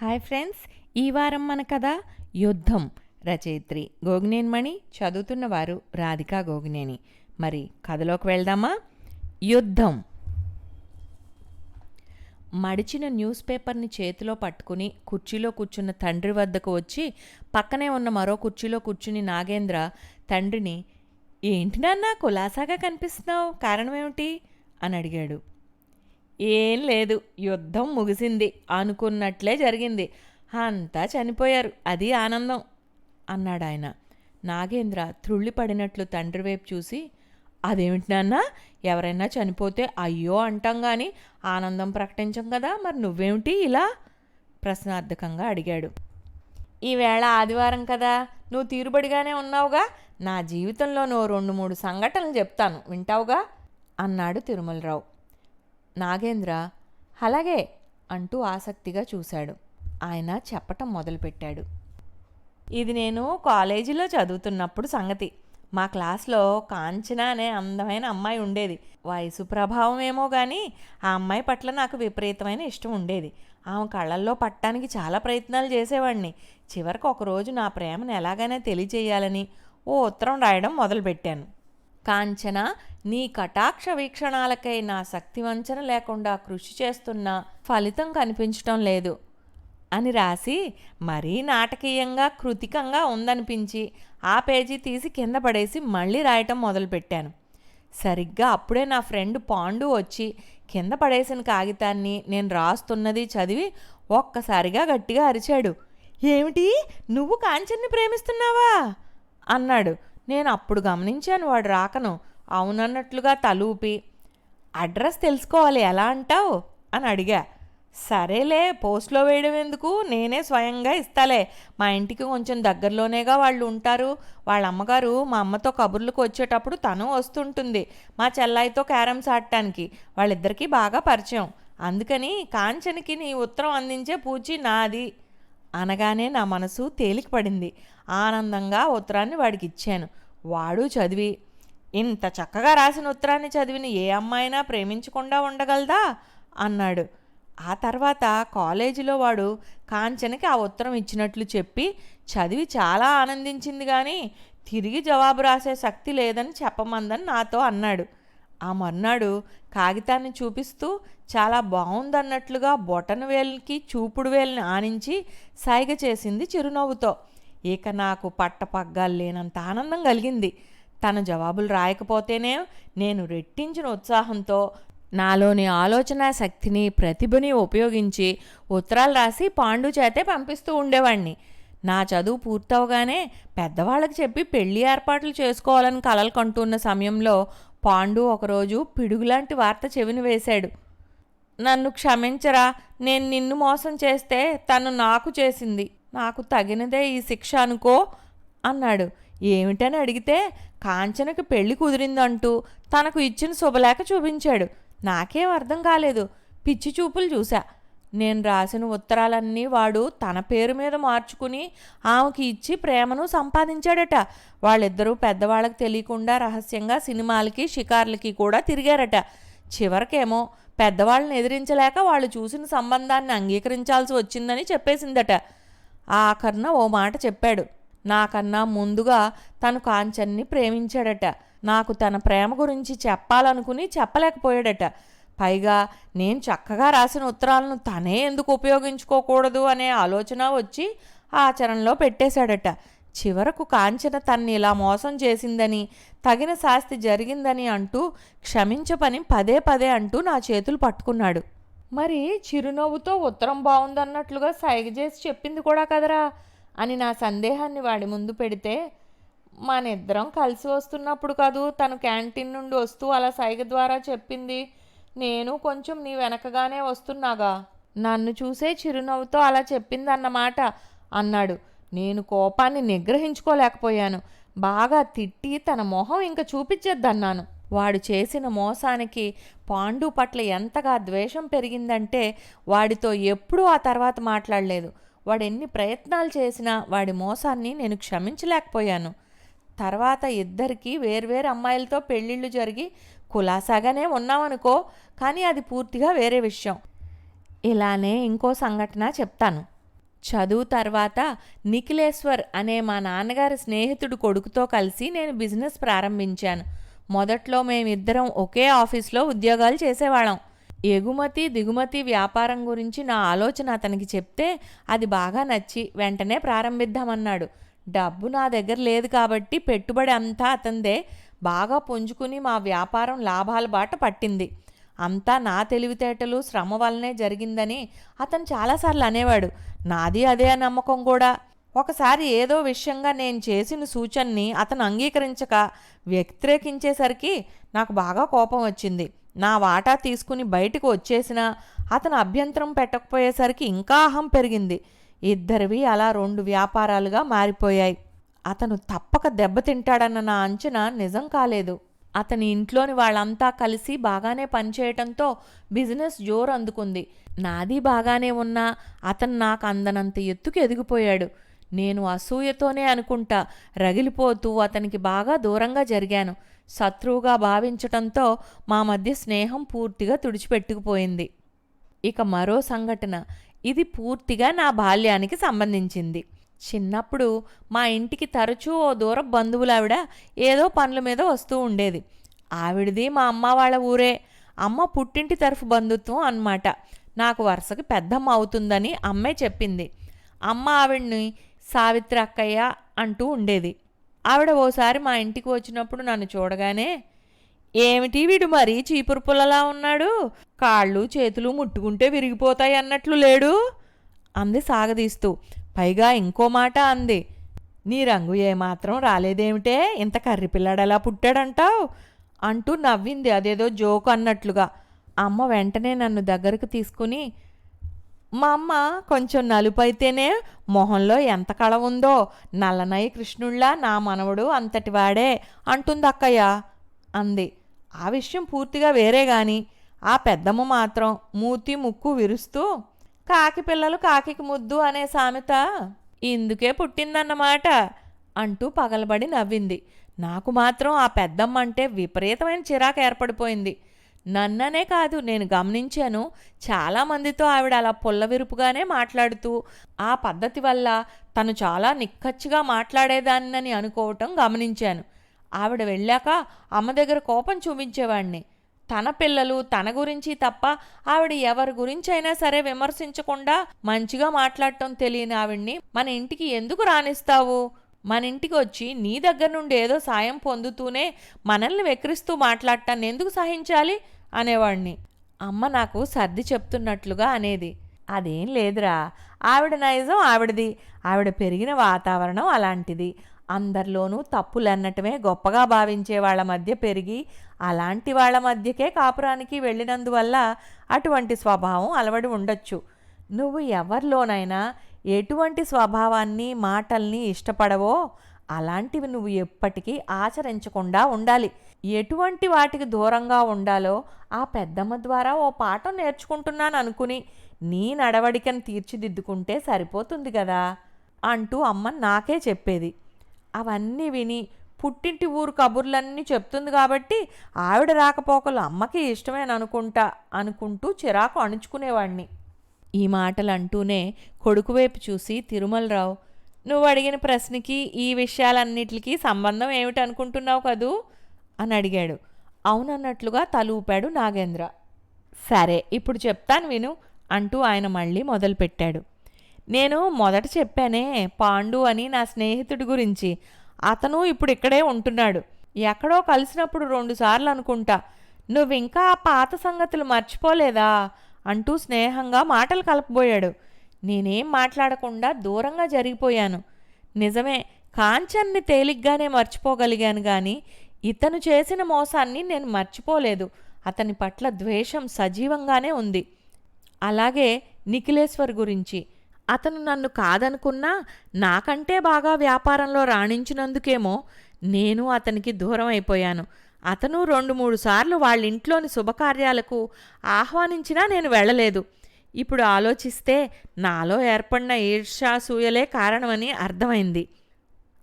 Hi friends, ఈ వారం మన కథ యుద్ధం. రచయిత్రి గోగినేనిమణి, చదువుతున్నవారు రాధికా గోగినేని. మరి కథలోకి వెళ్దామా? యుద్ధం. మడిచిన న్యూస్ పేపర్ని చేతిలో పట్టుకుని కుర్చీలో కూర్చున్న తండ్రి వద్దకు వచ్చి పక్కనే ఉన్న మరో కుర్చీలో కూర్చుని నాగేంద్ర తండ్రిని, ఏంటి నాన్న కులాసాగా కనిపిస్తున్నావు, కారణమేమిటి అని అడిగాడు. ఏం లేదు, యుద్ధం ముగిసింది, అనుకున్నట్లే జరిగింది, అంతా చనిపోయారు, అది ఆనందం అన్నాడు ఆయన. నాగేంద్ర త్రుళ్ళిపడినట్లు తండ్రి వైపు చూసి, అదేమిటి నాన్న, ఎవరైనా చనిపోతే అయ్యో అంటాం కానీ ఆనందం ప్రకటించం కదా, మరి నువ్వేమిటి ఇలా ప్రశ్నార్థకంగా అడిగాడు. ఈవేళ ఆదివారం కదా, నువ్వు తీరుబడిగానే ఉన్నావుగా, నా జీవితంలో 2-3 సంఘటనలు చెప్తాను, వింటావుగా అన్నాడు తిరుమలరావు. నాగేంద్ర అలాగే అంటూ ఆసక్తిగా చూశాడు. ఆయన చెప్పటం మొదలుపెట్టాడు. ఇది నేను కాలేజీలో చదువుతున్నప్పుడు సంగతి. మా క్లాస్లో కాంచన అనే అందమైన అమ్మాయి ఉండేది. వయసు ప్రభావం ఏమో కానీ ఆ అమ్మాయి పట్ల నాకు విపరీతమైన ఇష్టం ఉండేది. ఆమె కళ్ళల్లో పట్టడానికి చాలా ప్రయత్నాలు చేసేవాడిని. చివరికి ఒకరోజు నా ప్రేమను ఎలాగైనా తెలియచేయాలని ఓ ఉత్తరం రాయడం మొదలుపెట్టాను. కాంచన, నీ కటాక్ష వీక్షణాలకై నా శక్తివంచన లేకుండా కృషి చేస్తున్నా ఫలితం కనిపించటం లేదు అని రాసి మరీ నాటకీయంగా కృతికంగా ఉందనిపించి ఆ పేజీ తీసి కింద పడేసి మళ్ళీ రాయటం మొదలుపెట్టాను. సరిగ్గా అప్పుడే నా ఫ్రెండ్ పాండు వచ్చి కింద పడేసిన కాగితాన్ని నేను రాస్తున్నది చదివి ఒక్కసారిగా గట్టిగా అరిచాడు. ఏమిటి, నువ్వు కాంచన్ని ప్రేమిస్తున్నావా అన్నాడు. నేను అప్పుడు గమనించాను వాడు రాకను. అవునన్నట్లుగా తలూపి, అడ్రస్ తెలుసుకోవాలి, ఎలా అంటావు అని అడిగా. సరేలే, పోస్ట్లో వేయడం ఎందుకు, నేనే స్వయంగా ఇస్తాలే, మా ఇంటికి కొంచెం దగ్గరలోనేగా వాళ్ళు ఉంటారు. వాళ్ళ అమ్మగారు మా అమ్మతో కబుర్లకు వచ్చేటప్పుడు తను వస్తుంటుంది, మా చెల్లాయితో క్యారమ్స్ ఆడటానికి. వాళ్ళిద్దరికీ బాగా పరిచయం. అందుకని కాంచనికి నీ ఉత్తరం అందించే పూచి నాది అనగానే నా మనసు తేలికపడింది. ఆనందంగా ఉత్తరాన్ని వాడికి ఇచ్చాను. వాడు చదివి, ఇంత చక్కగా రాసిన ఉత్తరాన్ని చదివిన ఏ అమ్మాయినా ప్రేమించకుండా ఉండగలదా అన్నాడు. ఆ తర్వాత కాలేజీలో వాడు కాంచనకి ఆ ఉత్తరం ఇచ్చినట్లు చెప్పి చదివి చాలా ఆనందించింది, కానీ తిరిగి జవాబు రాసే శక్తి లేదని చెప్పమందని నాతో అన్నాడు. ఆ మర్నాడు కాగితాన్ని చూపిస్తూ చాలా బాగుందన్నట్లుగా బొటన వేలికి చూపుడు వేలిని ఆనించి సైగ చేసింది చిరునవ్వుతో. ఇక నాకు పట్టపగ్గాలు లేనంత ఆనందం కలిగింది. తన జవాబులు రాయకపోతేనే నేను రెట్టించిన ఉత్సాహంతో నాలోని ఆలోచన శక్తిని ప్రతిభని ఉపయోగించి ఉత్తరాలు రాసి పాండు చేతే పంపిస్తూ ఉండేవాణ్ణి. నా చదువు పూర్తవగానే పెద్దవాళ్ళకి చెప్పి పెళ్లి ఏర్పాట్లు చేసుకోవాలని కలలు కంటున్న సమయంలో పాండు ఒకరోజు పిడుగులాంటి వార్త చెవిని వేశాడు. నన్ను క్షమించరా, నేను నిన్ను మోసం చేస్తే తను నాకు చేసింది, నాకు తగినదే ఈ శిక్ష అనుకో అన్నాడు. ఏమిటని అడిగితే కాంచనకి పెళ్లి కుదిరిందంటూ తనకు ఇచ్చిన శుభలేఖ చూపించాడు. నాకేం అర్థం కాలేదు, పిచ్చి చూపులు చూశా. నేను రాసిన ఉత్తరాలన్నీ వాడు తన పేరు మీద మార్చుకుని ఆమెకి ఇచ్చి ప్రేమను సంపాదించాడట. వాళ్ళిద్దరూ పెద్దవాళ్ళకి తెలియకుండా రహస్యంగా సినిమాలకి షికార్లకి కూడా తిరిగారట. చివరికేమో పెద్దవాళ్ళని ఎదిరించలేక వాళ్ళు చూసిన సంబంధాన్ని అంగీకరించాల్సి వచ్చిందని చెప్పేసిందట. ఆఖర్న ఓ మాట చెప్పాడు, నాకన్నా ముందుగా తను కాంచన్ని ప్రేమించాడట. నాకు తన ప్రేమ గురించి చెప్పాలనుకుని చెప్పలేకపోయాడట. పైగా నేను చక్కగా రాసిన ఉత్తరాలను తనే ఎందుకు ఉపయోగించుకోకూడదు అనే ఆలోచన వచ్చి ఆచరణలో పెట్టేశాడట. చివరకు కాంచన తన్ని ఇలా మోసం చేసిందని, తగిన శాస్తి జరిగిందని అంటూ క్షమించపని పదే పదే అంటూ నా చేతులు పట్టుకున్నాడు. మరి చిరునవ్వుతో ఉత్తరం బాగుందన్నట్లుగా సైగ చేసి చెప్పింది కూడా కదరా అని నా సందేహాన్ని వాడి ముందు పెడితే, మనిద్దరం కలిసి వస్తున్నప్పుడు కాదు తను క్యాంటీన్ నుండి వస్తూ అలా సైగ ద్వారా చెప్పింది, నేను కొంచెం నీ వెనకగానే వస్తున్నాగా, నన్ను చూసే చిరునవ్వుతో అలా చెప్పిందన్నమాట అన్నాడు. నేను కోపాన్ని నిగ్రహించుకోలేకపోయాను. బాగా తిట్టి తన మొహం ఇంక చూపించేద్దన్నాను. వాడు చేసిన మోసానికి పాండు పట్ల ఎంతగా ద్వేషం పెరిగిందంటే వాడితో ఎప్పుడూ ఆ తర్వాత మాట్లాడలేదు. వాడు ఎన్ని ప్రయత్నాలు చేసినా వాడి మోసాన్ని నేను క్షమించలేకపోయాను. తర్వాత ఇద్దరికీ వేర్వేరు అమ్మాయిలతో పెళ్ళిళ్ళు జరిగి కులాసాగానే ఉన్నామనుకో, కానీ అది పూర్తిగా వేరే విషయం. ఇలానే ఇంకో సంఘటన చెప్తాను. చదువు తర్వాత నిఖిలేశ్వర్ అనే మా నాన్నగారి స్నేహితుడు కొడుకుతో కలిసి నేను బిజినెస్ ప్రారంభించాను. మొదట్లో మేమిద్దరం ఒకే ఆఫీస్లో ఉద్యోగాలు చేసేవాళ్ళం. ఎగుమతి దిగుమతి వ్యాపారం గురించి నా ఆలోచన అతనికి చెప్తే అది బాగా నచ్చి వెంటనే ప్రారంభిద్దామన్నాడు. డబ్బు నా దగ్గర లేదు కాబట్టి పెట్టుబడి అంతా అతందే. బాగా పుంజుకుని మా వ్యాపారం లాభాల బాట పట్టింది. అంతా నా తెలివితేటలు శ్రమ వల్లనే జరిగిందని అతను చాలాసార్లు అనేవాడు. నాది అదే నమ్మకం కూడా. ఒకసారి ఏదో విషయంగా నేను చేసిన సూచనని అతను అంగీకరించక వ్యతిరేకించేసరికి నాకు బాగా కోపం వచ్చింది. నా వాటా తీసుకుని బయటకు వచ్చేసినా అతను అభ్యంతరం పెట్టకపోయేసరికి ఇంకా అహం పెరిగింది. ఇద్దరివి అలా 2 వ్యాపారాలుగా మారిపోయాయి. అతను తప్పక దెబ్బతింటాడన్న నా అంచనా నిజం కాలేదు. అతని ఇంట్లోని వాళ్ళంతా కలిసి బాగానే పనిచేయటంతో బిజినెస్ జోరు అందుకుంది. నాది బాగానే ఉన్నా అతను నాకు అందనంత ఎత్తుకు ఎదిగిపోయాడు. నేను అసూయతోనే అనుకుంటా రగిలిపోతూ అతనికి బాగా దూరంగా జరిగాను. శత్రువుగా భావించటంతో మా మధ్య స్నేహం పూర్తిగా తుడిచిపెట్టుకుపోయింది. ఇక మరో సంఘటన. ఇది పూర్తిగా నా బాల్యానికి సంబంధించింది. చిన్నప్పుడు మా ఇంటికి తరచూ ఓ దూరపు బంధువులావిడ ఏదో పనుల మీద వస్తూ ఉండేది. ఆవిడది మా అమ్మ వాళ్ళ ఊరే. అమ్మ పుట్టింటి తరఫు బంధుత్వం అన్నమాట. నాకు వరుసకి పెద్దమ్మ అవుతుందని అమ్మే చెప్పింది. అమ్మ ఆవిడ్ని సావిత్రి అక్కయ్య అంటూ ఉండేది. ఆవిడ ఓసారి మా ఇంటికి వచ్చినప్పుడు నన్ను చూడగానే, ఏమిటి వీడు మరీ చీపురు పుల్లలా ఉన్నాడు, కాళ్ళు చేతులు ముట్టుకుంటే విరిగిపోతాయి అన్నట్లు లేడు అంది సాగదీస్తూ. పైగా ఇంకో మాట అంది. నీ రంగు ఏమాత్రం రాలేదేమిటే, ఇంత కర్రి పిల్లాడెలా పుట్టాడంటావు అంటూ నవ్వింది అదేదో జోకు అన్నట్లుగా. అమ్మ వెంటనే నన్ను దగ్గరకు తీసుకుని, మా అమ్మ కొంచెం నలుపైతేనే మొహంలో ఎంత కళ ఉందో, నల్లనయ్య కృష్ణుళ్ళ నా మనవడు అంతటివాడే అంటుంది అక్కయ్య అంది. ఆ విషయం పూర్తిగా వేరే గాని ఆ పెద్దమ్మ మాత్రం మూతి ముక్కు విరుస్తూ, కాకి పిల్లలు కాకికి ముద్దు అనే సామెత ఇందుకే పుట్టిందన్నమాట అంటూ పగలబడి నవ్వింది. నాకు మాత్రం ఆ పెద్దమ్మ అంటే విపరీతమైన చిరాకు ఏర్పడిపోయింది. నన్ననే కాదు, నేను గమనించాను, చాలామందితో ఆవిడ అలా పుల్లవిరుపుగానే మాట్లాడుతూ ఆ పద్ధతి వల్ల తను చాలా నిక్కచ్చిగా మాట్లాడేదాన్నని అనుకోవటం గమనించాను. ఆవిడ వెళ్ళాక అమ్మ దగ్గర కోపం చూపించేవాణ్ణి. తన పిల్లలు తన గురించి తప్ప ఆవిడ ఎవరి గురించి అయినా సరే విమర్శించకుండా మంచిగా మాట్లాడటం తెలియని ఆవిడ్ని మన ఇంటికి ఎందుకు రానిస్తావు, మన ఇంటికి వచ్చి నీ దగ్గర నుండి ఏదో సాయం పొందుతూనే మనల్ని వెక్కిరిస్తూ మాట్లాడటాన్ని ఎందుకు సహించాలి అనేవాడిని. అమ్మ నాకు సర్ది చెప్తున్నట్లుగా అనేది. అదేం లేదురా, ఆవిడ నైజం ఆవిడది, ఆవిడ పెరిగిన వాతావరణం అలాంటిది. అందరిలోనూ తప్పులన్నటమే గొప్పగా భావించే వాళ్ళ మధ్య పెరిగి అలాంటి వాళ్ళ మధ్యకే కాపురానికి వెళ్ళినందువల్ల అటువంటి స్వభావం అలవడి ఉండొచ్చు. నువ్వు ఎవరిలోనైనా ఎటువంటి స్వభావాన్ని మాటల్ని ఇష్టపడవో అలాంటివి నువ్వు ఎప్పటికీ ఆచరించకుండా ఉండాలి. ఎటువంటి వాటికి దూరంగా ఉండాలో ఆ పెద్దమ్మ ద్వారా ఓ పాఠం నేర్చుకుంటున్నాను అనుకుని నీ నడవడికను తీర్చిదిద్దుకుంటే సరిపోతుంది కదా అంటూ అమ్మ నాకే చెప్పేది. అవన్నీ విని పుట్టింటి ఊరు కబుర్లన్నీ చెప్తుంది కాబట్టి ఆవిడ రాకపోకలు అమ్మకి అనుకుంటూ చిరాకు అణుచుకునేవాణ్ణి. ఈ మాటలు అంటూనే కొడుకు వైపు చూసి, తిరుమలరావు, నువ్వు అడిగిన ప్రశ్నకి ఈ విషయాలన్నిటికీ సంబంధం ఏమిటనుకుంటున్నావు కదూ అని అడిగాడు. అవునన్నట్లుగా తల ఊపాడు నాగేంద్ర. సరే, ఇప్పుడు చెప్తాను విను అంటూ ఆయన మళ్ళీ మొదలుపెట్టాడు. నేను మొదట చెప్పానే పాండు అని నా స్నేహితుడి గురించి. అతను ఇప్పుడు ఇక్కడే ఉంటున్నాడు. ఎక్కడో కలిసినప్పుడు 2 సార్లు అనుకుంటా. నువ్వింకా ఆ పాత సంగతులు మర్చిపోలేదా అంటూ స్నేహంగా మాటలు కలపబోయాడు. నేనేం మాట్లాడకుండా దూరంగా జరిగిపోయాను. నిజమే, కాంచన్ని తేలిగ్గానే మర్చిపోగలిగాను గాని ఇతను చేసిన మోసాన్ని నేను మర్చిపోలేదు. అతని పట్ల ద్వేషం సజీవంగానే ఉంది. అలాగే నిఖిలేశ్వర్ గురించి. అతను నన్ను కాదనుకున్నా నాకంటే బాగా వ్యాపారంలో రాణించినందుకేమో నేను అతనికి దూరం అయిపోయాను. అతను 2-3 సార్లు వాళ్ళింట్లోని శుభకార్యాలకు ఆహ్వానించినా నేను వెళ్ళలేదు. ఇప్పుడు ఆలోచిస్తే నాలో ఏర్పడిన ఈర్ష్యాసూయలే కారణమని అర్థమైంది.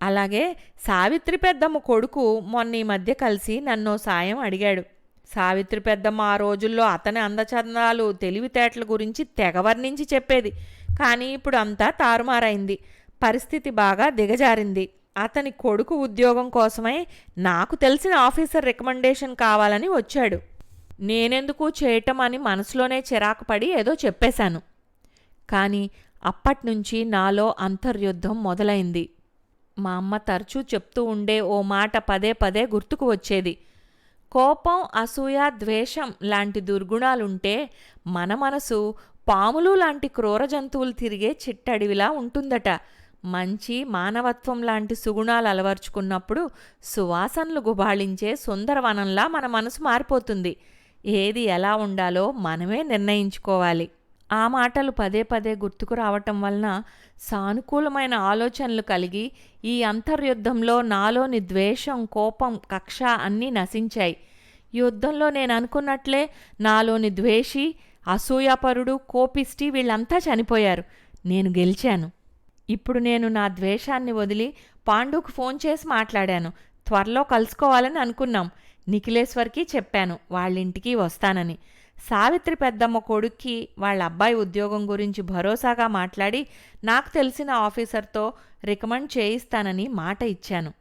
అలాగే సావిత్రి పెద్దమ్మ కొడుకు మొన్న ఈ మధ్య కలిసి నన్నో సాయం అడిగాడు. సావిత్రి పెద్దమ్మ ఆ రోజుల్లో అతని అందచందాలు తెలివితేటల గురించి తెగ వర్ణించి చెప్పేది. కానీ ఇప్పుడు అంతా తారుమారైంది. పరిస్థితి బాగా దిగజారింది. అతని కొడుకు ఉద్యోగం కోసమై నాకు తెలిసిన ఆఫీసర్ రికమెండేషన్ కావాలని వచ్చాడు. నేనెందుకు చేయటం అని మనసులోనే చిరాకు పడి ఏదో చెప్పేశాను. కానీ అప్పట్నుంచి నాలో అంతర్యుద్ధం మొదలైంది. మా అమ్మ తరచూ చెప్తూ ఉండే ఓ మాట పదే పదే గుర్తుకు వచ్చేది. కోపం, అసూయ, ద్వేషం లాంటి దుర్గుణాలుంటే మన మనసు పాములు లాంటి క్రూర జంతువులు తిరిగే చిట్టడివిలా ఉంటుందట. మంచి, మానవత్వం లాంటి సుగుణాలు అలవర్చుకున్నప్పుడు సువాసనలు గుబాళించే సుందరవనంలా మన మనసు మారిపోతుంది. ఏది ఎలా ఉండాలో మనమే నిర్ణయించుకోవాలి. ఆ మాటలు పదే పదే గుర్తుకు రావటం వలన సానుకూలమైన ఆలోచనలు కలిగి ఈ అంతర్యుద్ధంలో నాలోని ద్వేషం, కోపం, కక్ష అన్నీ నశించాయి. యుద్ధంలో నేను అనుకున్నట్లే నాలోని ద్వేషి, అసూయాపరుడు, కోపిష్టి వీళ్ళంతా చనిపోయారు. నేను గెలిచాను. ఇప్పుడు నేను నా ద్వేషాన్ని వదిలి పాండుకు ఫోన్ చేసి మాట్లాడాను. త్వరలో కలుసుకోవాలని అనుకున్నాం. నిఖిలేశ్వర్కి చెప్పాను వాళ్ళింటికి వస్తానని. సావిత్రి పెద్దమ్మ కొడుక్కి వాళ్ళ అబ్బాయి ఉద్యోగం గురించి భరోసాగా మాట్లాడి నాకు తెలిసిన ఆఫీసర్తో రికమెండ్ చేయిస్తానని మాట ఇచ్చాను.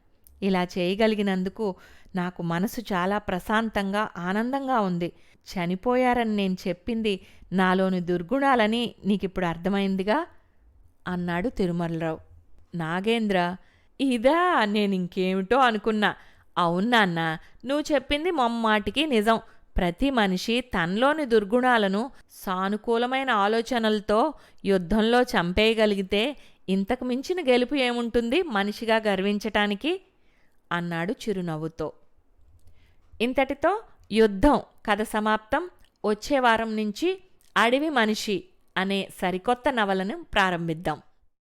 ఇలా చేయగలిగినందుకు నాకు మనసు చాలా ప్రశాంతంగా, ఆనందంగా ఉంది. చనిపోయారని నేను చెప్పింది నాలోని దుర్గుణాలని నీకిప్పుడు అర్థమైందిగా అన్నాడు తిరుమలరావు. నాగేంద్ర, ఇదా నేనింకేమిటో అనుకున్నా. అవునాన్న, నువ్వు చెప్పింది మొమ్మాటికి నిజం. ప్రతి మనిషి తనలోని దుర్గుణాలను సానుకూలమైన ఆలోచనలతో యుద్ధంలో చంపేయగలిగితే ఇంతకు మించిన గెలుపు ఏముంటుంది మనిషిగా గర్వించటానికి అన్నాడు చిరునవ్వుతో. ఇంతటితో యుద్ధం కథ సమాప్తం. వచ్చే వారం నుంచి అడవి మనిషి అనే సరికొత్త నవలను ప్రారంభిద్దాం.